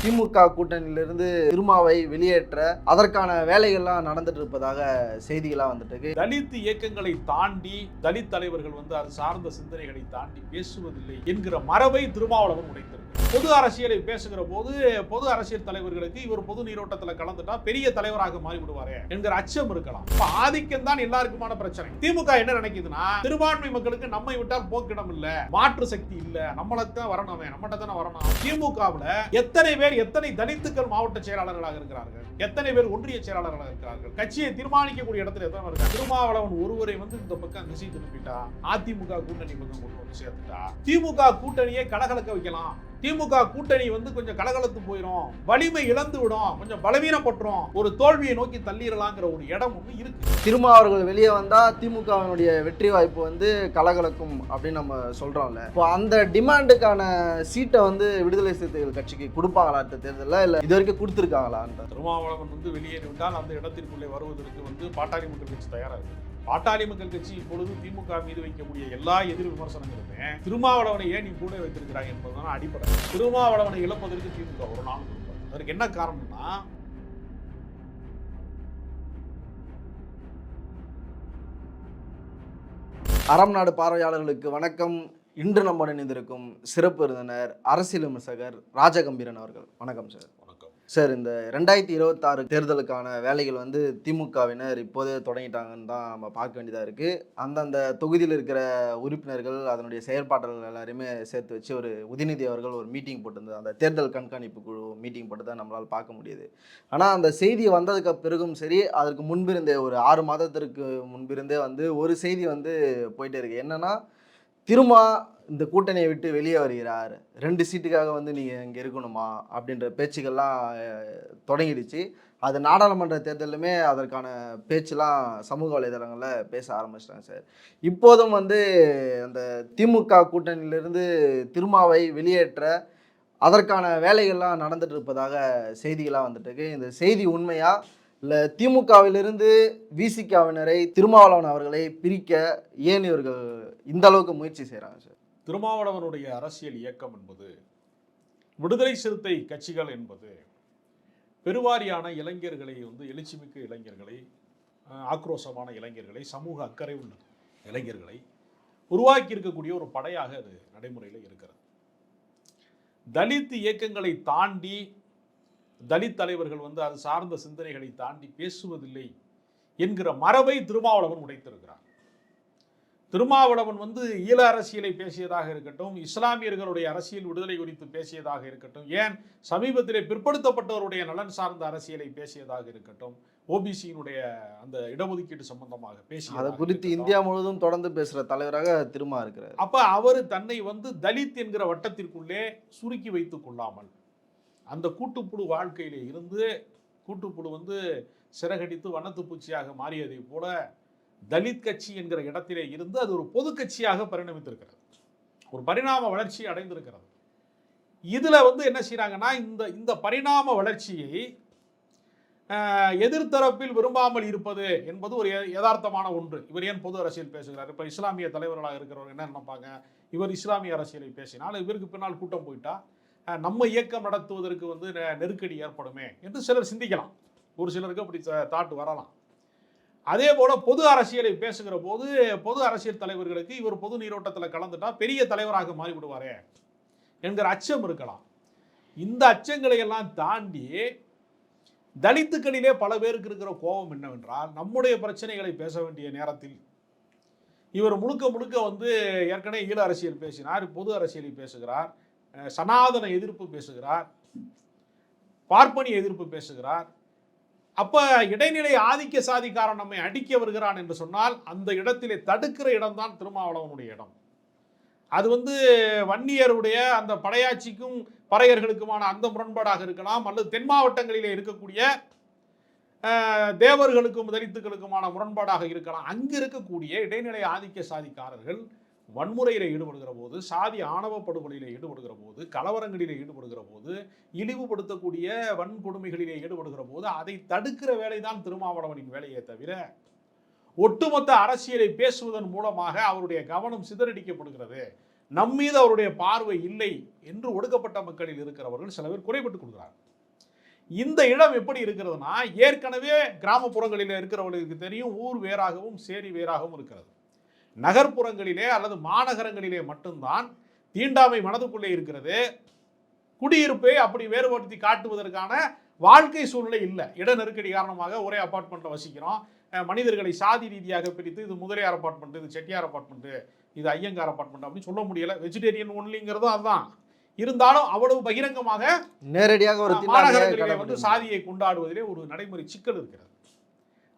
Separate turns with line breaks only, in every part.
திமுக கூட்டணியிலிருந்து திருமாவை வெளியேற்ற அதற்கான வேலைகள்லாம் நடந்துட்டு இருப்பதாக செய்திகளாக வந்துட்டு இருக்கு.
தலித் இயக்கங்களை தாண்டி தலித் தலைவர்கள் அது சார்ந்த சிந்தனைகளை தாண்டி பேசுவதில்லை என்கிற மரபை திருமாவளவன் உடைத்திருக்கு. பொது அரசியலை பேசுகிற போது பொது அரசியல் தலைவர்களுக்கு இவர் பொது நீரோட்டத்தில் கலந்துட்டா பெரிய தலைவராக மாறி விடுவாரு என்கிற அச்சம் இருக்கலாம். ஆதிக்கம் தான் எல்லாருக்குமான பிரச்சனை. திமுக என்ன நினைக்குதுன்னா, சிறுபான்மை மக்களுக்கு நம்மை விட்டால் போக்கிடம் இல்ல, மாற்று சக்தி இல்ல, நம்மளத்தான் வரணும், நம்மகிட்ட தானே வரணும். திமுகவுல எத்தனை பேர் எத்தனை தலித்துக்கள் மாவட்ட செயலாளர்களாக இருக்கிறார்கள், எத்தனை பேர் ஒன்றிய செயலாளர்களாக இருக்கிறார்கள், கட்சியை தீர்மானிக்கக்கூடிய இடத்துல எத்தனை இருக்காங்க. திருமாவளவன் ஒருவரை இந்த பக்கம் திசை திருப்பிட்டா, அதிமுக கூட்டணி பக்கம் கொண்டு வந்து சேர்த்துட்டா திமுக கூட்டணியை கலகலக்க வைக்கலாம். திமுக கூட்டணி கொஞ்சம் கலகலத்து போயிடும், வலிமை இழந்து விடும், கொஞ்சம் பலவீனப்பட்டுரும், ஒரு தோல்வியை நோக்கி தள்ளிடலாங்கிற ஒரு இடம் ஒன்று இருக்கு.
திருமா அவர்கள் வெளியே வந்தா திமுகவினுடைய வெற்றி வாய்ப்பு கலகலக்கும் அப்படின்னு நம்ம சொல்றோம்ல. இப்போ அந்த டிமாண்டுக்கான சீட்டை விடுதலை சிறுத்தைகள் கட்சிக்கு கொடுப்பாங்களா இந்த தேர்தலில், இல்லை இது வரைக்கும் கொடுத்துருக்காங்களா?
திருமாவளவன் வெளியேறிவிட்டால் அந்த இடத்திற்குள்ளே வருவதற்கு பாட்டாளி மக்கள் கட்சி தயாரா இருக்கு. பாட்டாளி மக்கள் கட்சி இப்பொழுது திமுக மீது வைக்கக்கூடிய எல்லா எதிர் விமர்சனங்களுமே திருமாவளவனை ஏன் நீ கூட வைத்திருக்கிறாங்க என்பதுதான் அடிப்படை. திருமாவளவனை இழப்பதற்கு திமுக ஒரு நாள் கொடுப்பார். அதற்கு என்ன காரணம்னா,
அறம் நாடு பார்வையாளர்களுக்கு வணக்கம். இன்று நம்முடன் இணைந்திருக்கும் சிறப்பு விருந்தினர் அரசியல் விமர்சகர் ராஜகம்பீரன் அவர்கள். வணக்கம் சார். சார், இந்த 2026 தேர்தலுக்கான வேலைகள் திமுகவினர் இப்போதே தொடங்கிட்டாங்கன்னு தான் நம்ம பார்க்க வேண்டியதாக இருக்குது. அந்தந்த தொகுதியில் இருக்கிற உறுப்பினர்கள் அதனுடைய செயற்பாட்டாளர்கள் எல்லாருமே சேர்த்து வச்சு ஒரு உதயநிதி அவர்கள் ஒரு மீட்டிங் போட்டிருந்தது. அந்த தேர்தல் கண்காணிப்பு குழு மீட்டிங் போட்டு தான் நம்மளால் பார்க்க முடியுது. ஆனால் அந்த செய்தி வந்ததுக்கு பிறகும் சரி, அதற்கு முன்பிருந்தே ஒரு 6 மாதத்திற்கு முன்பிருந்தே ஒரு செய்தி போயிட்டே இருக்குது. என்னென்னா, திருமா இந்த கூட்டணியை விட்டு வெளியே வருகிறார், 2 சீட்டுக்காக நீங்கள் இங்கே இருக்கணுமா அப்படின்ற பேச்சுக்கள்லாம் தொடங்கிடுச்சு. அது நாடாளுமன்ற தேர்தலுமே அதற்கான பேச்செலாம் சமூக வலைதளங்களில் பேச ஆரம்பிச்சிட்டாங்க சார். இப்போதும் அந்த திமுக கூட்டணியிலிருந்து திருமாவை வெளியேற்ற அதற்கான வேலைகள்லாம் நடந்துட்டு இருப்பதாக செய்திகளாக வந்துட்டு இருக்கு. இந்த செய்தி உண்மையா, இல்லை திமுகவிலிருந்து விசிகாவினரை திருமாவளவன் அவர்களை பிரிக்க ஏன் இவர்கள் இந்த அளவுக்கு முயற்சி செய்கிறாங்க சார்?
திருமாவளவனுடைய அரசியல் இயக்கம் என்பது, விடுதலை சிறுத்தை கட்சிகள் என்பது பெருவாரியான இளைஞர்களை எழுச்சிமிக்க இளைஞர்களை, ஆக்ரோஷமான இளைஞர்களை, சமூக அக்கறை உள்ள இளைஞர்களை உருவாக்கி இருக்கக்கூடிய ஒரு படையாக அது நடைமுறையில் இருக்கிறது. தலித் இயக்கங்களை தாண்டி தலித் தலைவர்கள் அது சார்ந்த சிந்தனைகளை தாண்டி பேசுவதில்லை என்கிற மரபை திருமாவளவன் உடைத்திருக்கிறார். திருமாவளவன் ஈழ அரசியலை பேசியதாக இருக்கட்டும், இஸ்லாமியர்களுடைய அரசியல் விடுதலை குறித்து பேசியதாக இருக்கட்டும், ஏன் சமீபத்திலே பிற்படுத்தப்பட்டவருடைய நலன் சார்ந்த அரசியலை பேசியதாக இருக்கட்டும், ஓபிசியினுடைய அந்த இடஒதுக்கீடு சம்பந்தமாக பேசிய
அதை குறித்து இந்தியா முழுவதும் தொடர்ந்து பேசுகிற தலைவராக திருமா இருக்கிறார்.
அப்ப அவர் தன்னை தலித் என்கிற வட்டத்திற்குள்ளே சுருக்கி வைத்துக் கொள்ளாமல், அந்த கூட்டுப்புழு வாழ்க்கையிலே இருந்து கூட்டுப்புழு சிறகடித்து வண்ணத்து பூச்சியாக மாறியதை போல தலித் கட்சி என்கிற இடத்திலே இருந்து அது ஒரு பொது கட்சியாக பரிணமித்திருக்கிறது, ஒரு பரிணாம வளர்ச்சி அடைந்திருக்கிறது. இதுல என்ன செய்யறாங்கன்னா, இந்த பரிணாம வளர்ச்சியை எதிர்த்தரப்பில் விரும்பாமல் இருப்பது என்பது ஒரு யதார்த்தமான ஒன்று. இவர் ஏன் பொது அரசியல் பேசுகிறார்? இப்ப இஸ்லாமிய தலைவர்களாக இருக்கிறவங்க என்ன நினைப்பாங்க, இவர் இஸ்லாமிய அரசியலை பேசினால் இவருக்கு பின்னால் கூட்டம் போயிட்டா நம்ம இயக்கம் நடத்துவதற்கு நெருக்கடி ஏற்படுமே என்று சிலர் சிந்திக்கலாம். ஒரு சிலருக்கு அப்படி தாட்டு வரலாம். அதே போல பொது அரசியலை பேசுகிற போது பொது அரசியல் தலைவர்களுக்கு இவர் பொது நீரோட்டத்தில் கலந்துட்டா பெரிய தலைவராக மாறிவிடுவாரே என்கிற அச்சம் இருக்கலாம். இந்த அச்சங்களை எல்லாம் தாண்டி தலித்துக்களிலே பல பேருக்கு இருக்கிற கோபம் என்னவென்றால், நம்முடைய பிரச்சனைகளை பேச வேண்டிய நேரத்தில் இவர் முழுக்க முழுக்க ஏற்கனவே ஈழ அரசியல் பேசினார், பொது அரசியலை பேசுகிறார், சனாதன எதிர்ப்பு பேசுகிறார், பார்ப்பனிய எதிர்ப்பு பேசுகிறார். அப்ப இடைநிலை ஆதிக்க சாதிக்காரன் நம்மை அடிக்க வருகிறான் என்று சொன்னால் அந்த இடத்திலே தடுக்கிற இடம்தான் திருமாவளவனுடைய இடம். அது வன்னியருடைய அந்த படையாட்சிக்கும் பறையர்களுக்குமான அந்த முரண்பாடாக இருக்கலாம், அல்லது தென் மாவட்டங்களிலே இருக்கக்கூடிய தேவர்களுக்கும் தலித்துக்களுக்குமான முரண்பாடாக இருக்கலாம். அங்கு இருக்கக்கூடிய இடைநிலை ஆதிக்க சாதிக்காரர்கள் வன்முறையில் ஈடுபடுகிற போது, சாதி ஆணவ படுகொலையில் ஈடுபடுகிற போது, கலவரங்களிலே ஈடுபடுகிற போது, இழிவுபடுத்தக்கூடிய வன்கொடுமைகளிலே ஈடுபடுகிற போது அதை தடுக்கிற வேலைதான் திருமாவளவனின் வேலையே தவிர, ஒட்டுமொத்த அரசியலை பேசுவதன் மூலமாக அவருடைய கவனம் சிதறடிக்கப்படுகிறது, நம்மீது அவருடைய பார்வை இல்லை என்று ஒடுக்கப்பட்ட மக்களில் இருக்கிறவர்கள் சில பேர் குறைபட்டுக் கொடுக்கிறார். இந்த இடம் எப்படி இருக்கிறதுனா, ஏற்கனவே கிராமப்புறங்களில் இருக்கிறவர்களுக்கு தெரியும் ஊர் வேறாகவும் சேரி வேறாகவும் இருக்கிறது. நகர்ப்புறங்களிலே அல்லது மாநகரங்களிலே மட்டும்தான் தீண்டாமை மனதுக்குள்ளே இருக்கிறது. குடியிருப்பை அப்படி வேறுபடுத்தி காட்டுவதற்கான வாழ்க்கை சூழ்நிலை இல்லை. இட நெருக்கடி காரணமாக ஒரே அபார்ட்மெண்ட்டில் வசிக்கிறோம். மனிதர்களை சாதி ரீதியாக பிரித்து இது முதலியார் அபார்ட்மெண்ட், இது செட்டியார் அபார்ட்மெண்ட், இது ஐயங்கார் அபார்ட்மெண்ட் அப்படின்னு சொல்ல முடியல. வெஜிடேரியன் ஒன்லிங்கிறதும் அதுதான். இருந்தாலும் அவ்வளவு பகிரங்கமாக
நேரடியாக ஒரு
மாநகரங்களிலே வந்து சாதியை கொண்டாடுவதிலே ஒரு நடைமுறை சிக்கல் இருக்கிறது.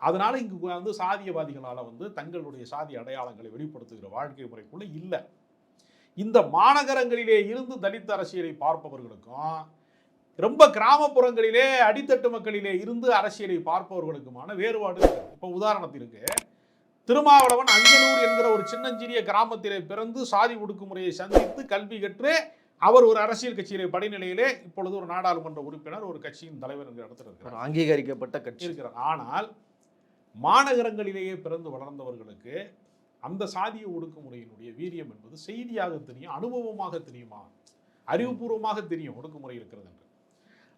அதனால இங்கு வந்து சாதியவாதிகளால் வந்து தங்களுடைய சாதி அடையாளங்களை வெளிப்படுத்துகிற வாழ்க்கை முறைக்குள்ள இல்லை. இந்த மாநகரங்களிலே இருந்து தலித் அரசியலை பார்ப்பவர்களுக்கும் ரொம்ப கிராமப்புறங்களிலே அடித்தட்டு மக்களிலே இருந்து அரசியலை பார்ப்பவர்களுக்குமான வேறுபாடு இருக்கு. இப்போ உதாரணத்திற்கு திருமாவளவன் அஞ்சனூர் என்கிற ஒரு சின்னஞ்சிறிய கிராமத்திலே பிறந்து சாதி ஒடுக்குமுறையை சந்தித்து கல்வி கற்று அவர் ஒரு அரசியல் கட்சியிலே படிநிலையிலே இப்பொழுது ஒரு நாடாளுமன்ற உறுப்பினர், ஒரு கட்சியின் தலைவர் என்கிற இடத்துல இருக்கிறார்,
அங்கீகரிக்கப்பட்ட கட்சி
இருக்கிறார். ஆனால் மாநகரங்களிலேயே பிறந்து வளர்ந்தவர்களுக்கு அந்த சாதிய ஒடுக்குமுறையினுடைய வீரியம் என்பது செய்தியாக தெரியும், அனுபவமாக தெரியுமா, அறிவுபூர்வமாக தெரியும் ஒடுக்குமுறை இருக்கிறது என்று.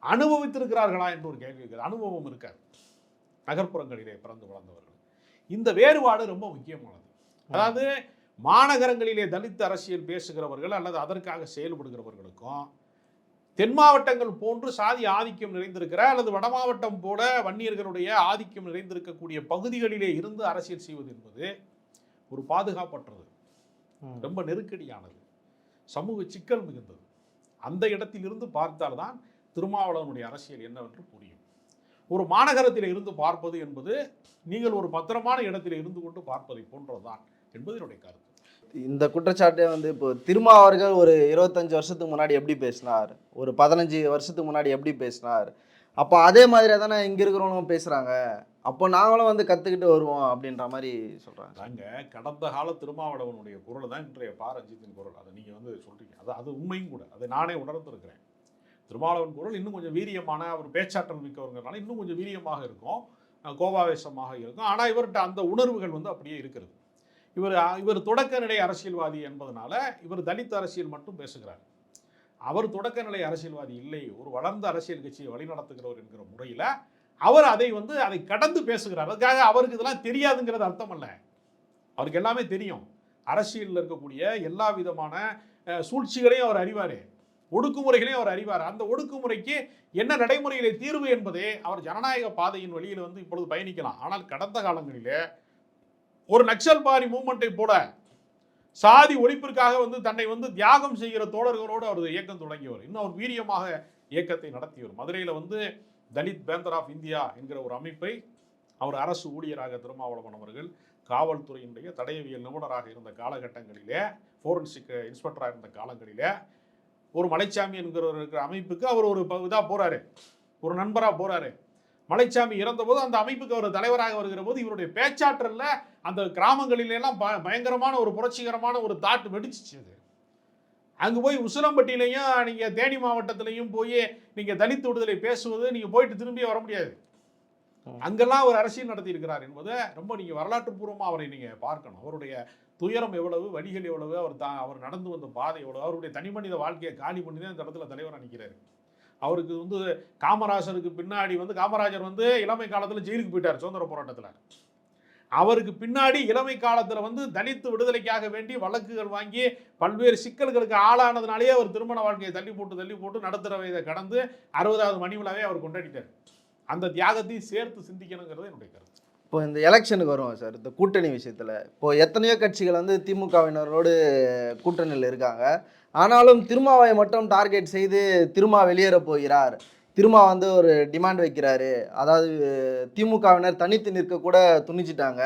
அனுபவித்திருக்கிறார்களா என்று ஒரு கேள்வி இருக்கிறது. அனுபவம் இருக்காது நகர்ப்புறங்களிலே பிறந்து வளர்ந்தவர்கள். இந்த வேறுபாடு ரொம்ப முக்கியமானது. அதாவது மாநகரங்களிலே தலித் அரசியல் பேசுகிறவர்கள் அல்லது அதற்காக செயல்படுகிறவர்களுக்கும் தென் மாவட்டங்கள் போன்று சாதி ஆதிக்கம் நிறைந்திருக்கிற அல்லது வட மாவட்டம் போல வன்னியர்களுடைய ஆதிக்கம் நிறைந்திருக்கக்கூடிய பகுதிகளிலே இருந்து அரசியல் செய்வது என்பது ஒரு பாதுகாப்பற்றது, ரொம்ப நெருக்கடியானது, சமூக சிக்கல் மிகுந்தது. அந்த இடத்திலிருந்து பார்த்தால்தான் திருமாவளவனுடைய அரசியல் என்னவென்று புரியும். ஒரு மாநகரத்தில் இருந்து பார்ப்பது என்பது நீங்கள் ஒரு பத்திரமான இடத்தில் இருந்து கொண்டு பார்ப்பதை போன்றதுதான் என்பது என்னுடைய கருத்து.
இந்த குற்றச்சாட்டே வந்து இப்போ திருமாவர்கள் ஒரு 25 வருஷத்துக்கு முன்னாடி எப்படி பேசினார், ஒரு 15 வருஷத்துக்கு முன்னாடி எப்படி பேசினார், அப்போ அதே மாதிரியே தானே இங்கே இருக்கிறவங்களும் பேசுகிறாங்க, அப்போ நாங்களும் வந்து கற்றுக்கிட்டு வருவோம் அப்படின்ற மாதிரி சொல்கிறாங்க.
நாங்கள் கடந்த கால திருமாவளவனுடைய குரல் தான் இன்றைய பா ரஞ்சித்தின் குரல். அதை நீங்கள் வந்து சொல்கிறீங்க, அது உண்மையும் கூட, அதை நானே உணர்ந்திருக்கிறேன். திருமாவளவன் குரல் இன்னும் கொஞ்சம் வீரியமான, அவர் பேச்சாற்றல் மிக்கவர்கிறனால இன்னும் கொஞ்சம் வீரியமாக இருக்கும், கோபாவேசமாக இருக்கும். ஆனால் இவர்கிட்ட அந்த உணர்வுகள் வந்து அப்படியே இருக்கிறது. இவர் தொடக்க நிலை அரசியல்வாதி என்பதனால இவர் தலித் அரசியல் மட்டும் பேசுகிறார். அவர் தொடக்க நிலை அரசியல்வாதி இல்லை, ஒரு வளர்ந்த அரசியல் கட்சியை வழிநடத்துகிறவர் என்கிற முறையில் அவர் அதை கடந்து பேசுகிறார். அதுக்காக அவருக்கு இதெல்லாம் தெரியாதுங்கிறது அர்த்தம் அல்ல. அவருக்கு எல்லாமே தெரியும். அரசியலில் இருக்கக்கூடிய எல்லா விதமான சூழ்ச்சிகளையும் அவர் அறிவார், ஒடுக்குமுறைகளையும் அவர் அறிவார். அந்த ஒடுக்குமுறைக்கு என்ன நடைமுறையிலே தீர்வு என்பதே அவர் ஜனநாயக பாதையின் வழியில் வந்து இப்பொழுது பயணிக்கலாம். ஆனால் கடந்த காலங்களிலே ஒரு நக்சல் பாரி மூவ்மெண்ட்டை போல சாதி ஒழிப்பிற்காக வந்து தன்னை வந்து தியாகம் செய்கிற தோழர்களோடு அவர் இயக்கம் தொடங்கியவர். இன்னும் அவர் வீரியமாக இயக்கத்தை நடத்தியவர். மதுரையில் வந்து தலித் பேந்தர் ஆஃப் இந்தியா என்கிற ஒரு அமைப்பை அவர் அரசு ஊழியராக திருமாவளவன் அவர்கள் காவல்துறையினுடைய தடயவியல் நிபுணராக இருந்த காலகட்டங்களிலே, ஃபோரன்சிக் இன்ஸ்பெக்டராக இருந்த காலங்களிலே, ஒரு மலைச்சாமி என்கிற இருக்கிற அமைப்புக்கு அவர் ஒரு இதாக போகிறாரு, ஒரு நண்பராக போகிறாரு. மலைச்சாமி இறந்தபோது அந்த அமைப்புக்கு அவர் தலைவராக வருகிற போது இவருடைய பேச்சாற்றல்ல அந்த கிராமங்களிலெல்லாம் பயங்கரமான ஒரு புரட்சிகரமான ஒரு தாட் வெடிச்சிச்சு. அது அங்கே போய் உசிலம்பட்டியிலையும் நீங்கள் தேனி மாவட்டத்திலையும் போய் நீங்கள் தலித் விடுதலை பேசுவது, நீங்கள் போயிட்டு திரும்பி வர முடியாது. அங்கெல்லாம் ஒரு அரசியல் நடத்தி இருக்கிறார் என்பதை ரொம்ப நீங்கள் வரலாற்று பூர்வமாக அவரை நீங்கள் பார்க்கணும். அவருடைய துயரம் எவ்வளவு, வழிகள் எவ்வளவு, அவர் நடந்து வந்த பாதை எவ்வளவு, அவருடைய தனிமனித வாழ்க்கையை காலி பண்ணி தான் இந்த இடத்துல தலைவராக நிற்கிறாரு. அவருக்கு வந்து காமராஜருக்கு பின்னாடி வந்து காமராஜர் வந்து இளமை காலத்தில் ஜெயிலுக்கு போயிட்டார் சுதந்திர போராட்டத்தில். அவருக்கு பின்னாடி இளமை காலத்தில் வந்து தலித்து விடுதலைக்காக வேண்டி வழக்குகள் வாங்கி பல்வேறு சிக்கல்களுக்கு ஆளானதுனாலேயே அவர் திருமண வாழ்க்கையை தள்ளி போட்டு நடுத்தர வயதை கடந்து 60வது மணி விழாவே அவர் கொண்டாடிட்டார். அந்த தியாகத்தையும் சேர்த்து சிந்திக்கணுங்கிறது என்னுடைய கருத்து.
இப்போ இந்த எலெக்ஷனுக்கு வருவோம் சார், இந்த கூட்டணி விஷயத்தில் இப்போ எத்தனையோ கட்சிகள் வந்து திமுகவினரோடு கூட்டணியில் இருக்காங்க. ஆனாலும் திருமாவை மட்டும் டார்கெட் செய்து திருமா வெளியேற போகிறார், திருமா வந்து ஒரு டிமாண்ட் வைக்கிறாரு, அதாவது திமுகவினர் தனித்து நிற்க கூட துணிச்சிட்டாங்க,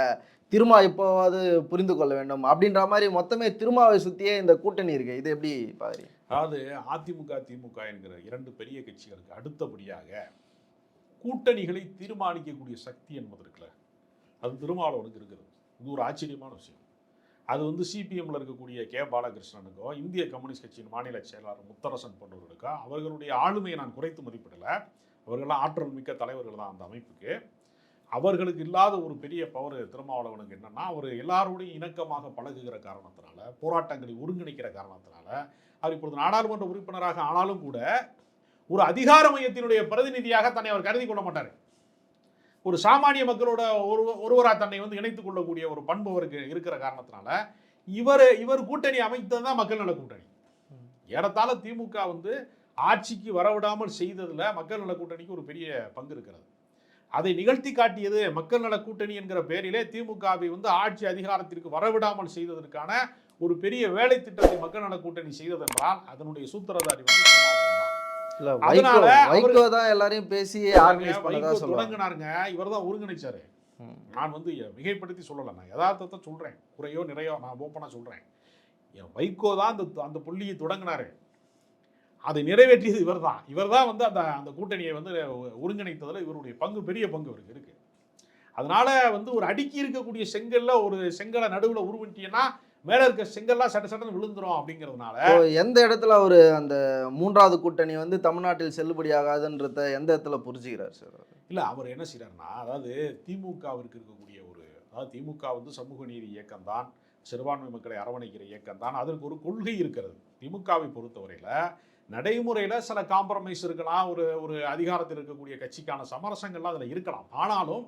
திருமா இப்போவாது புரிந்து கொள்ள வேண்டும் அப்படின்ற மாதிரி மொத்தமே திருமாவை சுற்றியே இந்த கூட்டணி இருக்கு. இது எப்படி பாக்குறீங்க?
அதாவது அதிமுக திமுக என்கிற இரண்டு பெரிய கட்சிகளுக்கு அடுத்தபடியாக கூட்டணிகளை தீர்மானிக்கக்கூடிய சக்தி என்பது இருக்குல்ல, அது திருமாவளவனுக்கு இருக்கிறது. இது ஒரு ஆச்சரியமான விஷயம். அது வந்து சிபிஎம்ல இருக்கக்கூடிய கே பாலகிருஷ்ணனுக்கோ, இந்திய கம்யூனிஸ்ட் கட்சியின் மாநில செயலாளர் முத்தரசன் போன்றவர்களுக்கோ அவர்களுடைய ஆளுமையை நான் குறைத்து மதிப்பிடலை. அவர்களெல்லாம் ஆற்றல் மிக்க தலைவர்கள் தான் அந்த அமைப்புக்கு. அவர்களுக்கு இல்லாத ஒரு பெரிய பவர் திருமாவளவனுக்கு என்னன்னா, அவர் எல்லாரோடையும் இணக்கமாக பழகுகிற காரணத்தினால, போராட்டங்களை ஒருங்கிணைக்கிற காரணத்தினால, அவர் இப்பொழுது நாடாளுமன்ற உறுப்பினராக ஆனாலும் கூட ஒரு அதிகார மையத்தினுடைய பிரதிநிதியாக தன்னை அவர் கருதி கொள்ள மாட்டார். ஒரு சாமானிய மக்களோட ஒருவராக தன்னை வந்து இணைத்துக் கொள்ளக்கூடிய ஒரு பண்பு அவருக்கு இருக்கிற காரணத்தினால இவர் கூட்டணி அமைத்தது தான் மக்கள் நல கூட்டணி. ஏறத்தாழ திமுக வந்து ஆட்சிக்கு வரவிடாமல் செய்ததுல மக்கள் நல கூட்டணிக்கு ஒரு பெரிய பங்கு இருக்கிறது. அதை நிகழ்த்தி காட்டியது மக்கள் நல கூட்டணி என்கிற பெயரிலே திமுகவை வந்து ஆட்சி அதிகாரத்திற்கு வரவிடாமல் செய்ததற்கான ஒரு பெரிய வேலை திட்டத்தை மக்கள் நல கூட்டணி செய்ததென்றால் அதனுடைய சூத்திரதாரி வந்து
வைகோ தான் எல்லாரையும் பேசி
தொடங்கினாருங்க. இவர் தான் ஒருங்கிணைச்சாரு. நான் வந்து மிகைப்படுத்தி சொல்லலை, நான் யதார்த்தத்தை சொல்றேன், குறையோ நிறையோ நான் ஓப்பனா சொல்றேன். வைகோ தான் அந்த புள்ளியை தொடங்கினாரு, அதை நிறைவேற்றியது இவர் தான் வந்து அந்த கூட்டணியை வந்து ஒருங்கிணைத்ததில் இவருடைய பங்கு, பெரிய பங்கு இவருக்கு இருக்கு. அதனால வந்து ஒரு அடுக்கி இருக்கக்கூடிய செங்கல்ல ஒரு செங்கலை நடுவில் உருவிட்டீங்கன்னா மேல இருக்க செங்கல்லாம் சட்டன்னு விழுந்துரும் அப்படிங்கிறதுனால
எந்த இடத்துல அவர் அந்த மூன்றாவது கூட்டணி வந்து தமிழ்நாட்டில் செல்லுபடியாகாதுன்றத எந்த இடத்துல புரிஞ்சுக்கிறார் சார்?
இல்லை, அவர் என்ன செய்யறாருன்னா, அதாவது திமுகவிற்கு இருக்கக்கூடிய அதாவது திமுக வந்து சமூக நீதி இயக்கம் தான், சிறுபான்மை மக்களை அரவணைக்கிற இயக்கம் தான், அதற்கு ஒரு கொள்கை இருக்கிறது. திமுகவை பொறுத்தவரையில் நடைமுறையில் சில காம்ப்ரமைஸ் இருக்கலாம், ஒரு அதிகாரத்தில் இருக்கக்கூடிய கட்சிக்கான சமரசங்கள்லாம் அதில் இருக்கலாம். ஆனாலும்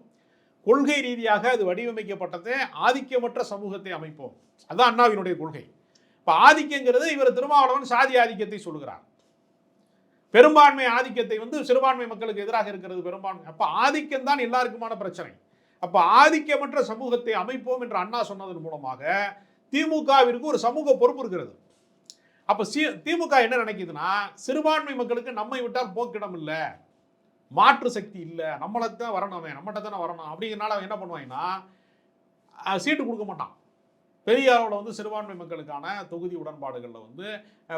கொள்கை ரீதியாக அது வடிவமைக்கப்பட்டதே ஆதிக்கமற்ற சமூகத்தை அமைப்போம், அதுதான் அண்ணாவினுடைய கொள்கை. இப்போ ஆதிக்கங்கிறது இவர் திருமாவளவன் சாதி ஆதிக்கத்தை சொல்லுகிறார், பெரும்பான்மை ஆதிக்கத்தை வந்து சிறுபான்மை மக்களுக்கு எதிராக இருக்கிறது பெரும்பான்மை. அப்போ ஆதிக்கம் தான் எல்லாருக்குமான பிரச்சனை. அப்போ ஆதிக்கமற்ற சமூகத்தை அமைப்போம் என்று அண்ணா சொன்னதன் மூலமாக திமுகவிற்கு ஒரு சமூக பொறுப்பு இருக்கிறது. அப்போ திமுக என்ன நினைக்குதுன்னா, சிறுபான்மை மக்களுக்கு நம்மை விட்டால் போக்கிடம் இல்லை, மாற்று சக்தி இல்லை, நம்மளைத்தான் வரணும், நம்மகிட்ட தானே வரணும் அப்படிங்கிறனால அவன் என்ன பண்ணுவாங்கன்னா சீட்டு கொடுக்க மாட்டான். பெரிய அளவில் வந்து சிறுபான்மை மக்களுக்கான தொகுதி உடன்பாடுகளில் வந்து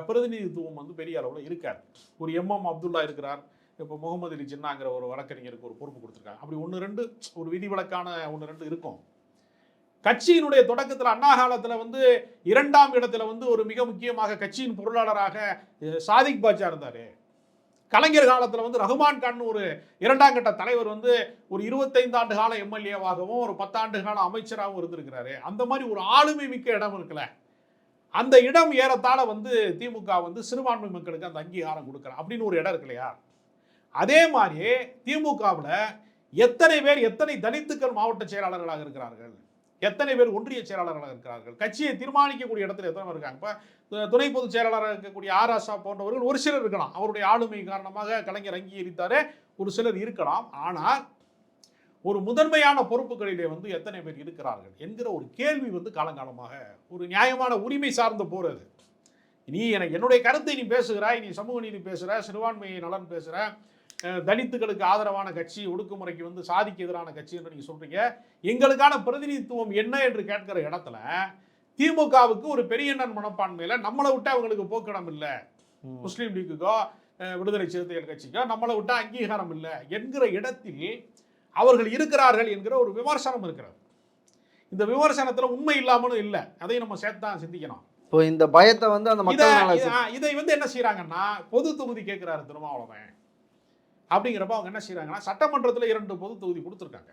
பிரதிநிதித்துவம் வந்து பெரிய அளவில் இருக்காது. ஒரு எம்எம் அப்துல்லா இருக்கிறார், இப்போ முகமது அலி ஜின்னாங்கிற ஒரு வழக்கறிஞருக்கு ஒரு பொறுப்பு கொடுத்துருக்காங்க. அப்படி 1-2 ஒரு விதிவிலக்கான 1-2 இருக்கும். கட்சியினுடைய தொடக்கத்தில் அண்ணா காலத்தில் வந்து 2ஆம் இடத்துல வந்து ஒரு மிக முக்கியமாக கட்சியின் பொருளாளராக சாதிக் பாட்சா இருந்தார். கலைஞர் காலத்தில் வந்து ரஹ்மான் கான் ஒரு 2ஆம் கட்ட தலைவர் வந்து ஒரு 25 ஆண்டு கால எம்எல்ஏவாகவும் ஒரு 10 ஆண்டு கால அமைச்சராகவும் இருந்திருக்கிறாரு. அந்த மாதிரி ஒரு ஆளுமை மிக்க இடம் இருக்குல்ல, அந்த இடம் ஏறத்தாழ வந்து திமுக வந்து சிறுபான்மை மக்களுக்கு அந்த அங்கீகாரம் கொடுக்குற அப்படின்னு ஒரு இடம் இருக்கு இல்லையா? அதே மாதிரி திமுகவில் எத்தனை தலித்துக்கள் மாவட்ட செயலாளர்களாக இருக்கிறார்கள், எத்தனை பேர் ஒன்றிய செயலாளர்களாக இருக்கிறார்கள், கட்சியை தீர்மானிக்கக்கூடிய இடத்துல எத்தனை பேர் இருக்காங்க. இப்போ துணை பொதுச் செயலாளராக இருக்கக்கூடிய ஆராசா போன்றவர்கள் ஒரு சிலர் இருக்கலாம், அவருடைய ஆளுமை காரணமாக கலைஞர் அங்கீகரித்தாரே, ஒரு சிலர் இருக்கலாம். ஆனால் ஒரு முதன்மையான பொறுப்புகளிலே வந்து எத்தனை பேர் இருக்கிறார்கள் என்கிற ஒரு கேள்வி வந்து காலங்காலமாக ஒரு நியாயமான உரிமை சார்ந்த போறது. நீ என்னுடைய கருத்தை நீ பேசுகிறாய், நீ சமூக நீதி பேசுகிற, சிறுபான்மை நலன் பேசுகிற, தலித்துகளுக்கு ஆதரவான கட்சி, ஒடுக்குமுறைக்கு வந்து சாதிக்கு எதிரான கட்சி என்று நீங்க சொல்றீங்க, எங்களுக்கான பிரதிநிதித்துவம் என்ன என்று கேட்கிற இடத்துல திமுகவுக்கு ஒரு பெரியண்ணன் மனப்பான்மையில நம்மளை விட்டு அவங்களுக்கு போக்கிடம் இல்லை, முஸ்லீம் லீக்குக்கோ விடுதலை சிறுத்தைகள் கட்சிக்கோ நம்மளை விட்டா அங்கீகாரம் இல்லை என்கிற இடத்தில் அவர்கள் இருக்கிறார்கள் என்கிற ஒரு விமர்சனம் இருக்கிறது. இந்த விமர்சனத்துல உண்மை இல்லாமலும் இல்லை, அதையும் நம்ம சேர்த்து தான் சிந்திக்கணும்.
இப்போ இந்த பயத்தை வந்து அந்த மக்கள்
இதை வந்து என்ன செய்யறாங்கன்னா, பொது தொகுதி கேட்கிறாரு திருமாவளவன் அப்படிங்கிறப்ப அவங்க என்ன செய்யறாங்கன்னா, சட்டமன்றத்தில் 2 பொது தொகுதி கொடுத்துருக்காங்க.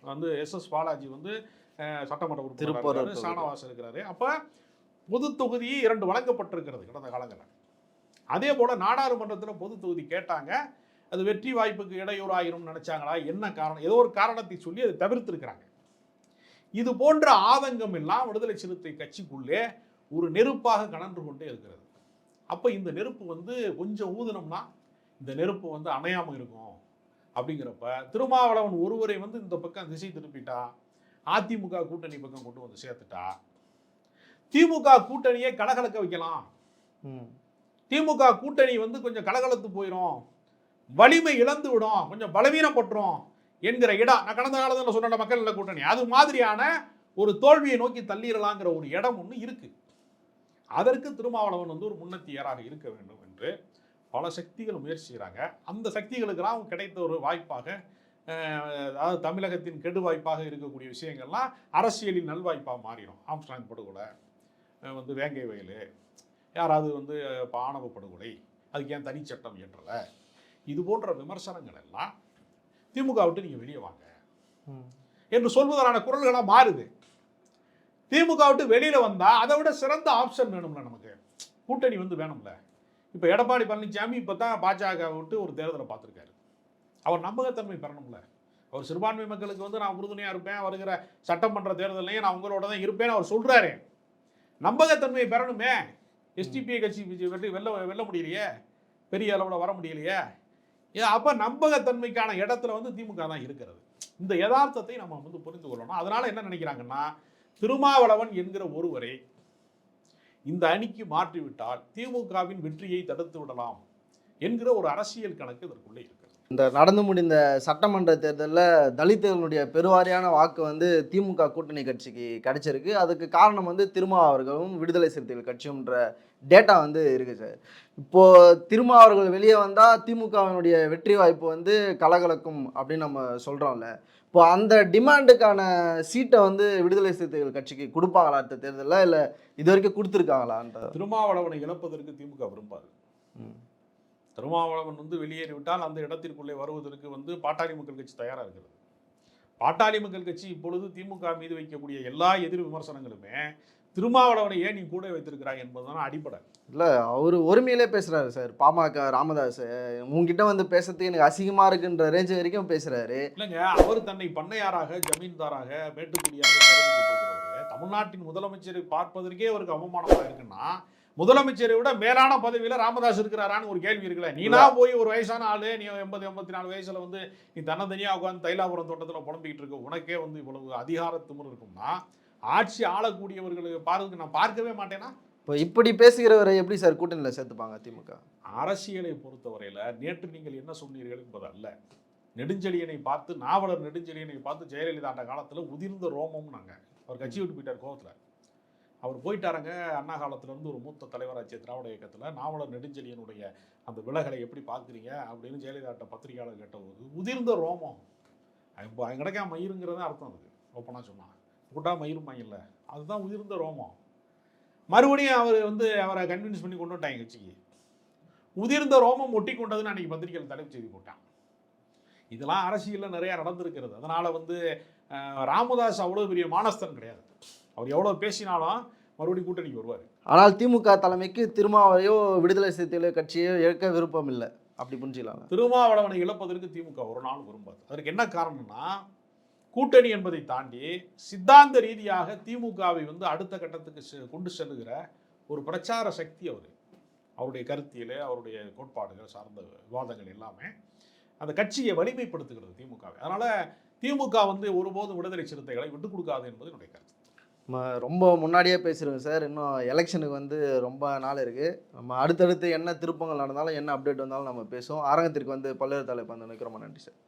வந்து SS பாலாஜி வந்து சட்டமன்ற உறுப்பினர், சானவாஸ் இருக்கிறாரு. அப்போ பொது தொகுதி 2 வழங்கப்பட்டிருக்கிறது கடந்த காலங்களில். அதே போல நாடாளுமன்றத்தில் பொது தொகுதி கேட்டாங்க, அது வெற்றி வாய்ப்புக்கு இடையூறாயிரும் நினைச்சாங்களா, என்ன காரணம், ஏதோ ஒரு காரணத்தை சொல்லி அதை தவிர்த்திருக்கிறாங்க. இது போன்ற ஆதங்கம் எல்லாம் விடுதலை சிறுத்தை கட்சிக்குள்ளே ஒரு நெருப்பாக கனன்று கொண்டே இருக்கிறது. அப்போ இந்த நெருப்பு வந்து கொஞ்சம் ஊதுனோம்னா இந்த நெருப்பு வந்து அணையாமல் இருக்கும். அப்படிங்கிறப்ப திருமாவளவன் ஒருவரை வந்து இந்த பக்கம் திசை திருப்பிட்டா, அதிமுக கூட்டணி பக்கம் கொண்டு வந்து சேர்த்துட்டா, திமுக கூட்டணியை கலகலக்க வைக்கலாம். திமுக கூட்டணி வந்து கொஞ்சம் கலகலத்து போயிடும், வலிமை இழந்து விடும், கொஞ்சம் பலவீனப்பட்டுரும் என்கிற இடம். நான் கடந்த காலத்தில் சொன்ன மக்கள் நல கூட்டணி அது மாதிரியான ஒரு தோல்வியை நோக்கி தள்ளிடலாங்கிற ஒரு இடம் ஒன்று இருக்கு. அதற்கு திருமாவளவன் வந்து ஒரு முன்னத்தியராக இருக்க வேண்டும் என்று பல சக்திகள் முயற்சி செய்கிறாங்க. அந்த சக்திகளுக்கெல்லாம் கிடைத்த ஒரு வாய்ப்பாக, அதாவது தமிழகத்தின் கெடு வாய்ப்பாக இருக்கக்கூடிய விஷயங்கள்லாம் அரசியலின் நல்வாய்ப்பாக மாறிடும். ஆம்ஸ்ட்ராங் படுகொலை, வந்து வேங்கை வயல், யாராவது வந்து ஆணவ படுகொலை, அதுக்கு ஏன் தனிச்சட்டம் இயற்றலை, இது போன்ற விமர்சனங்கள் எல்லாம் திமுக விட்டு நீங்கள் வெளியே வாங்க, என்று சொல்வதற்கான குரல்களாக மாறுது. திமுக விட்டு வெளியில வந்தா அதை விட சிறந்த ஆப்ஷன் வேணும்ல, நமக்கு கூட்டணி வந்து வேணும்ல. இப்போ எடப்பாடி பழனிசாமி இப்போ தான் பாஜக விட்டு ஒரு தேர்தலை பார்த்துருக்காரு. அவர் நம்பகத்தன்மை பெறணும்ல. அவர் சிறுபான்மை மக்களுக்கு வந்து நான் உறுதுணையாக இருப்பேன், வருகிற சட்டமன்ற தேர்தலையும் நான் உங்களோட தான் இருப்பேன்னு அவர் சொல்கிறாரு. நம்பகத்தன்மையை பெறணுமே. எஸ்டிபிஐ கட்சி வெல்ல முடியலையே, பெரிய அளவில் வர முடியலையே. அப்போ நம்பகத்தன்மைக்கான இடத்துல வந்து திமுக தான் இருக்கிறது. இந்த யதார்த்தத்தை நம்ம வந்து புரிந்து கொள்ளணும். அதனால என்ன நினைக்கிறாங்கன்னா, திருமாவளவன் என்கிற ஒருவரை இந்த அணிக்கு மாற்றிவிட்டால் திமுகவின் வெற்றியை தடுத்து விடலாம் என்கிற ஒரு அரசியல் கணக்கு இதற்குள்ளே இருக்கிறது.
இந்த நடந்து முடிந்த சட்டமன்ற தேர்தலில் தலித்துகளுடைய பெருவாரியான வாக்கு வந்து திமுக கூட்டணி கட்சிக்கு கிடைச்சிருக்கு. அதுக்கு காரணம் வந்து திருமா அவர்களும் விடுதலை சிறுத்தைகள் கட்சியும்ன்ற டேட்டா வந்து இருக்குது சார். இப்போது திருமா அவர்கள் வெளியே வந்தால் திமுகவினுடைய வெற்றி வாய்ப்பு வந்து கலகலக்கும் அப்படின்னு நம்ம சொல்கிறோம்ல. இப்போ அந்த டிமாண்டுக்கான சீட்டை வந்து விடுதலை சிறுத்தைகள் கட்சிக்கு கொடுப்பாங்களா அடுத்த தேர்தலில், இல்லை இது வரைக்கும் கொடுத்துருக்காங்களான்ற?
திருமாவளவனை இழப்பதற்கு திமுக விரும்பாது. திருமாவளவன் வந்து வெளியேறிவிட்டால் அந்த இடத்திற்குள்ளே வருவதற்கு வந்து பாட்டாளி மக்கள் கட்சி தயாராக இருக்கிறது. பாட்டாளி மக்கள் கட்சி இப்பொழுது திமுக மீது வைக்கக்கூடிய எல்லா எதிர் விமர்சனங்களுமே திருமாவளவனை ஏன் நீ கூட வைத்திருக்கிறாய் என்பதுதான் அடிப்படை.
இல்லை, அவர் ஒருமையிலே பேசுகிறாரு சார். பாமக ராமதாஸ் உங்ககிட்ட வந்து பேசுறதுக்கு எனக்கு அசிங்கமாக இருக்குன்ற ரேஞ்சு வரைக்கும் பேசுகிறாரு.
இல்லைங்க, அவர் தன்னை பண்ணையாராக, ஜமீன்தாராக, மேட்டுக்குடியாக கருதிக்கொண்டிருக்கிறவர் தமிழ்நாட்டின் முதலமைச்சரை பார்ப்பதற்கே அவருக்கு அவமானமாக இருக்குன்னா, முதலமைச்சரை விட மேலான பதவியில் ராமதாஸ் இருக்கிறாரான்னு ஒரு கேள்வி இருக்குல்ல. நீனா போய் ஒரு வயசான ஆளு, நீ 80-84 வயசுல வந்து நீ தன்னந்தனியாக உட்காந்து தைலாபுரம் தோட்டத்தில் புலம்பிக்கிட்டு இருக்க, உனக்கே வந்து இவ்வளவு அதிகார திமிரு இருக்கும்னா ஆட்சி ஆளக்கூடியவர்களுக்கு பாருங்க நான் பார்க்கவே மாட்டேன்னா.
இப்போ இப்படி பேசுகிறவரை எப்படி சார் கூட்டணியில் சேர்த்துப்பாங்க திமுக?
அரசியலை பொறுத்தவரையில் நேற்று நீங்கள் என்ன சொன்னீர்கள் என்பது அல்ல. நெடுஞ்செழியனை பார்த்து, நாவலர் நெடுஞ்செழியனை பார்த்து ஜெயலலிதா ஆண்ட காலத்தில் உதிர்ந்த ரோமம் நாங்கள். அவர் கட்சி விட்டு போயிட்டார் கோவத்தில். அவர் போயிட்டாருங்க. அண்ணா காலத்திலேருந்து ஒரு மூத்த தலைவராட்சிய திராவிட இயக்கத்தில் நாவலர் நெடுஞ்செழியனுடைய அந்த விலகலை எப்படி பார்க்குறீங்க அப்படின்னு ஜெயலலிதாட்ட பத்திரிகையாளர் கேட்டபோது உதிர்ந்த ரோமம். இப்போ கிடைக்காம மயிருங்கிறது அர்த்தம். அதுக்கு ஓப்பனாக சொன்னான், கூட்டா மயிருமாங்கல்ல, அதுதான் உதிர்ந்த ரோமம். மறுபடியும் அவர் வந்து அவரை கன்வின்ஸ் பண்ணி கொண்டு வந்துட்டாங்க கட்சிக்கு. உதிர்ந்த ரோமம் ஒட்டி கொண்டதுன்னு அன்றைக்கி பத்திரிகையில் தலைப்பு செய்தி போட்டான். இதெல்லாம் அரசியலில் நிறையா நடந்திருக்கிறது. அதனால் வந்து ராமதாஸ் அவ்வளோ பெரிய மானஸ்தன் கிடையாது. அவர் எவ்வளோ பேசினாலும் மறுபடியும் கூட்டணிக்கு வருவார்.
ஆனால் திமுக தலைமைக்கு திருமாவளையோ விடுதலை சிறுத்தைகள் கட்சியோ இழக்க விருப்பம் இல்லை, அப்படி புரிஞ்சுக்கலாம்.
திருமாவளவனை இழப்பதற்கு திமுக ஒரு நாள் விரும்பாது. அதற்கு என்ன காரணம்னா, கூட்டணி என்பதை தாண்டி சித்தாந்த ரீதியாக திமுகவை வந்து அடுத்த கட்டத்துக்கு கொண்டு செல்லுகிற ஒரு பிரச்சார சக்தி அவர். அவருடைய கருத்தியல், அவருடைய கோட்பாடுகள் சார்ந்த விவாதங்கள் எல்லாமே அந்த கட்சியை வலிமைப்படுத்துகிறது திமுகவை. அதனால் திமுக வந்து ஒருபோதும் விடுதலை சிறுத்தைகளை விட்டுக் கொடுக்காது என்பது என்னுடைய கருத்து.
நம்ம ரொம்ப முன்னாடியே பேசிடுவோம் சார். இன்னும் எலெக்ஷனுக்கு வந்து ரொம்ப நாள் இருக்குது. நம்ம அடுத்தடுத்து என்ன திருப்பங்கள் நடந்தாலும் என்ன அப்டேட் வந்தாலும் நம்ம பேசுவோம். அரங்கத்திற்கு வந்து பல்வேறு தலைப்பு வந்து ரொம்ப நன்றி சார்.